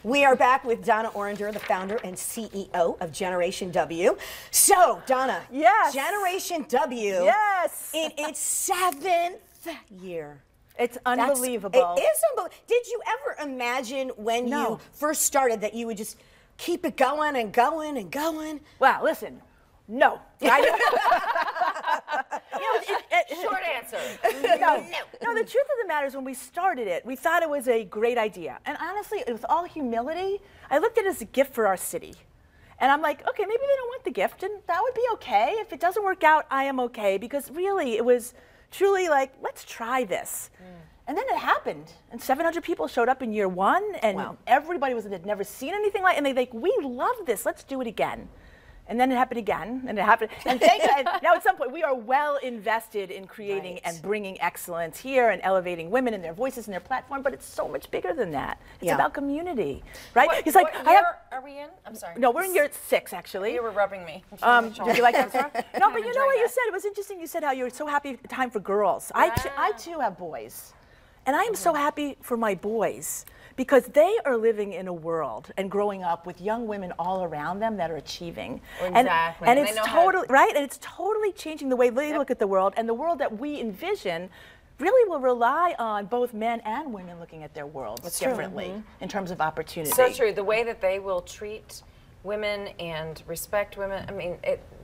We are back with Donna Orender, the founder and CEO of Generation W. So, Donna. Yes. Generation W. Yes. In its 7th year. It's unbelievable. It is unbelievable. Did you ever imagine when you first started that you would just keep it going and going and going? Well, listen, no. Short answer. No, the truth of the matter is when we started it, we thought it was a great idea. And honestly, with all humility, I looked at it as a gift for our city. And I'm like, okay, maybe they don't want the gift, and that would be okay. If it doesn't work out, I am okay. Because really, it was truly like, let's try this. And then it happened, and 700 people showed up in year 1, and everybody had never seen anything like it, and they like, we love this, let's do it again. And then it happened again, and it happened, and now at some point we are well invested in creating and bringing excellence here and elevating women and their voices and their platform, but it's so much bigger than that. It's about community, right? It's like, what year are we in? I'm sorry. No, we're in year 6, actually. You were rubbing me. Did you like that, Sarah? No, but you know what you said? It was interesting. You said how you were so happy time for girls. I too have boys. And I am so happy for my boys because they are living in a world and growing up with young women all around them that are achieving. Exactly. And it's totally, right? And it's totally changing the way they look at the world, and the world that we envision really will rely on both men and women looking at their worlds differently in terms of opportunity. So true. The way that they will treat women and respect women, I mean,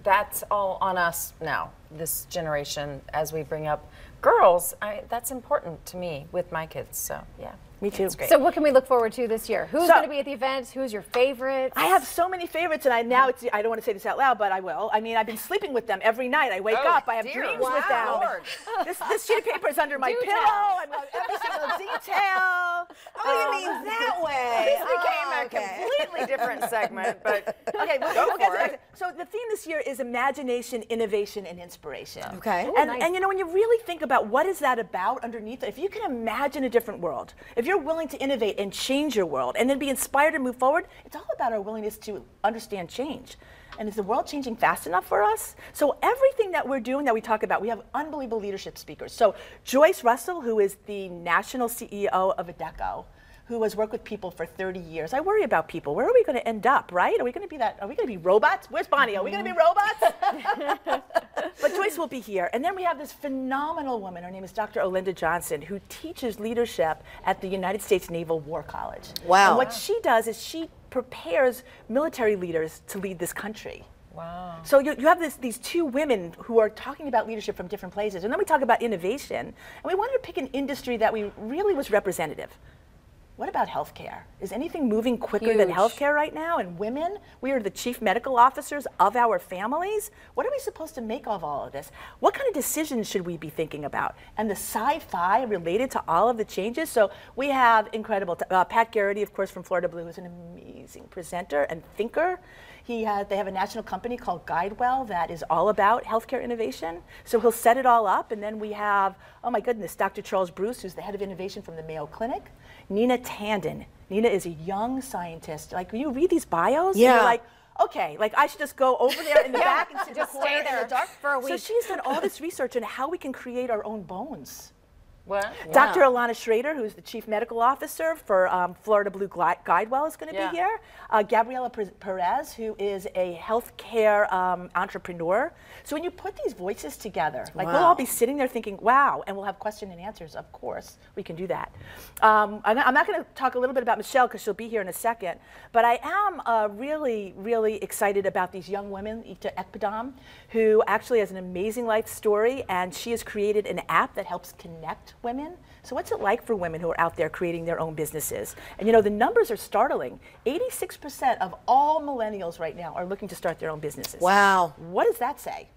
that's all on us now, this generation, as we bring up girls. That's important to me with my kids, so yeah. Me too. So what can we look forward to this year? Who's going to be at the event? Who's your favorite? I have so many favorites, and I don't want to say this out loud, but I will. I mean, I've been sleeping with them every night. I wake up, I have dreams with them. Lord. This sheet of paper is under my pillow. I know every single detail. Oh, you mean that way? This became a completely different segment, but okay, go for it. So the theme this year is imagination, innovation, and inspiration. Okay. Ooh, and, nice. and you know, when you really think about what is that about underneath it, if you can imagine a different world, if you're willing to innovate and change your world and then be inspired and move forward, it's all about our willingness to understand change. And is the world changing fast enough for us? So everything that we're doing that we talk about, we have unbelievable leadership speakers. So Joyce Russell, who is the national CEO of Adecco, who has worked with people for 30 years. I worry about people. Where are we going to end up, right? Are we going to be robots? Where's Bonnie? Are we going to be robots? But Joyce will be here. And then we have this phenomenal woman. Her name is Dr. Orender Johnson, who teaches leadership at the United States Naval War College. Wow. And what she does is she prepares military leaders to lead this country. Wow. So you have these two women who are talking about leadership from different places. And then we talk about innovation. And we wanted to pick an industry that we really was representative. What about healthcare? Is anything moving quicker than healthcare right now? And women, we are the chief medical officers of our families. What are we supposed to make of all of this? What kind of decisions should we be thinking about? And the sci-fi related to all of the changes. So we have incredible, Pat Garrity, of course, from Florida Blue, who's an amazing presenter and thinker. They have a national company called GuideWell that is all about healthcare innovation. So he'll set it all up. And then we have, oh my goodness, Dr. Charles Bruce, who's the head of innovation from the Mayo Clinic. Nina Tandon. Nina is a young scientist. Like, when you read these bios, and you're like, okay, like I should just go over there in the back and sit in the corner in the dark for a week. So she's done all this research on how we can create our own bones. What? Dr. Alana Schrader, who's the Chief Medical Officer for Florida Blue GuideWell, is going to be here. Gabriela Perez, who is a healthcare entrepreneur. So when you put these voices together, like we'll all be sitting there thinking, wow, and we'll have question and answers, of course. We can do that. I'm not going to talk a little bit about Michelle because she'll be here in a second, but I am really, really excited about these young women, Ita Ekpadam, who actually has an amazing life story, and she has created an app that helps connect women. So what's it like for women who are out there creating their own businesses? And you know, the numbers are startling. 86% of all millennials right now are looking to start their own businesses. Wow. What does that say?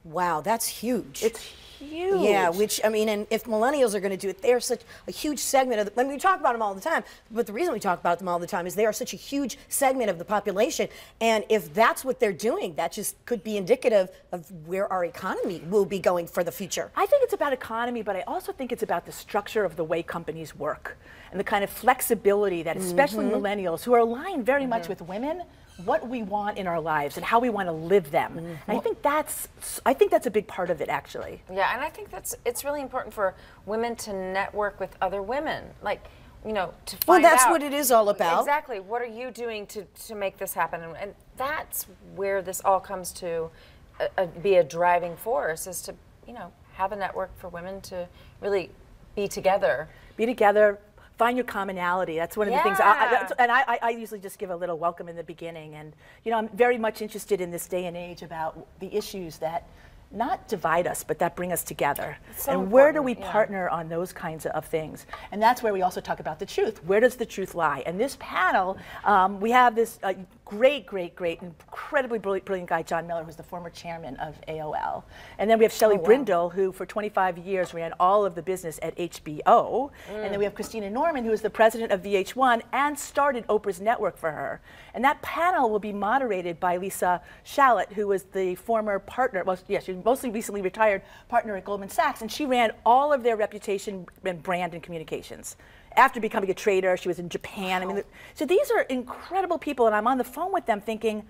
Wow, that's huge. It's huge. Yeah, which, I mean, and if millennials are going to do it, they're such a huge segment of I mean, we talk about them all the time, but the reason we talk about them all the time is they are such a huge segment of the population. And if that's what they're doing, that just could be indicative of where our economy will be going for the future. I think it's about economy, but I also think it's about the structure of the way companies work and the kind of flexibility that especially millennials, who are aligned very much with women, what we want in our lives and how we want to live them. And I think that's a big part of it, actually. Yeah, and I think it's really important for women to network with other women. Like, to find Well, that's out. what it is all about. Exactly. What are you doing to make this happen? And that's where this all comes to be a driving force, is to, have a network for women to really be together. Be together, find your commonality. That's one of the things. I usually just give a little welcome in the beginning. And, I'm very much interested in this day and age about the issues that not divide us, but that bring us together. So and where do we important, partner on those kinds of things? And that's where we also talk about the truth. Where does the truth lie? And this panel, we have this great, incredibly brilliant guy, John Miller, who's the former chairman of AOL. And then we have Shelley Brindle, who for 25 years ran all of the business at HBO. And then we have Christina Norman, who is the president of VH1 and started Oprah's network for her. And that panel will be moderated by Lisa Shallot, who was the former partner, well, yes, she mostly recently retired partner at Goldman Sachs, and she ran all of their reputation and brand and communications. After becoming a trader, she was in Japan. Wow. So these are incredible people, and I'm on the phone with them thinking,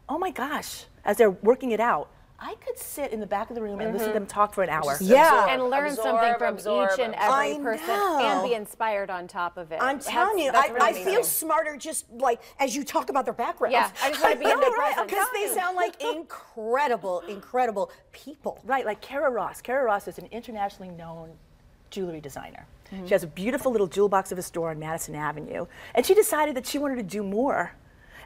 oh my gosh, as they're working it out, I could sit in the back of the room and listen to them talk for an hour. Yeah. And learn something from each and every person and be know. inspired on top of it. I'm telling you, That's really I feel amazing. smarter just like as you talk about their backgrounds. Yeah, I just want to be in their presence. Because they sound like incredible people. Right, like Kara Ross. Kara Ross is an internationally known jewelry designer. She has a beautiful little jewel box of a store on Madison Avenue. And she decided that she wanted to do more.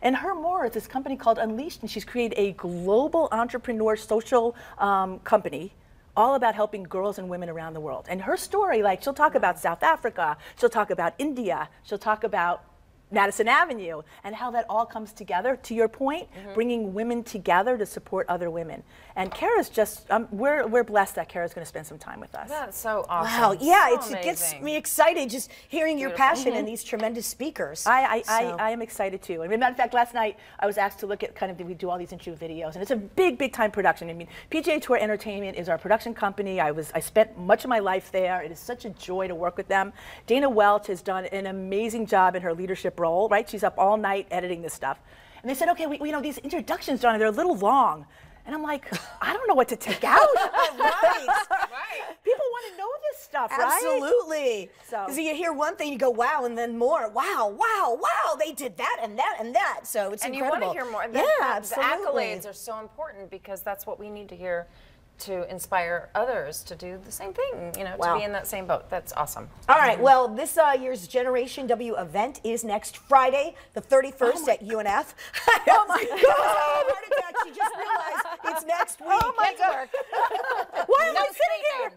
And her more is this company called Unleashed, and she's created a global entrepreneur social company all about helping girls and women around the world. And her story, like, she'll talk about South Africa, she'll talk about India, she'll talk about Madison Avenue, and how that all comes together, to your point, bringing women together to support other women. And Kara's just, we're blessed that Kara's going to spend some time with us. That's so awesome. Wow, yeah, So it gets amazing. me excited just hearing your passion and these tremendous speakers. I am excited too. As a matter of fact, last night I was asked to look at we do all these interview videos, and it's a big time production. I mean, PGA Tour Entertainment is our production company. I spent much of my life there. It is such a joy to work with them. Dana Welch has done an amazing job in her leadership role, right? She's up all night editing this stuff. And they said, okay, we these introductions, Donna, they're a little long. And I'm like, I don't know what to take out. Right. People want to know this stuff, right? Absolutely. So- Because you hear one thing, you go, wow, and then more. Wow, they did that and that and that. So it's And incredible. you want to hear more. Yeah, The absolutely. accolades are so important because that's what we need to hear to inspire others to do the same thing, Wow. to be in that same boat. That's awesome. All right, well, this year's Generation W event is next Friday, the 31st at UNF. Oh my God! Heart attack, she just realized it's next week. Oh my God. Why am I sitting here?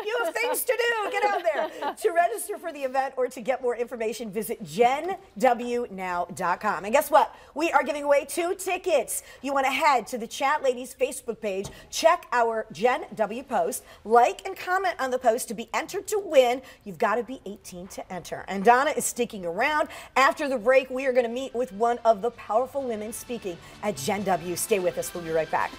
You have things to do. Get out there. To register for the event or to get more information, visit genwnow.com. And guess what? We are giving away 2 tickets. You want to head to the Chat Ladies Facebook page, check our Gen W post, like and comment on the post to be entered to win. You've got to be 18 to enter. And Donna is sticking around. After the break, we are going to meet with one of the powerful women speaking at Gen W. Stay with us. We'll be right back.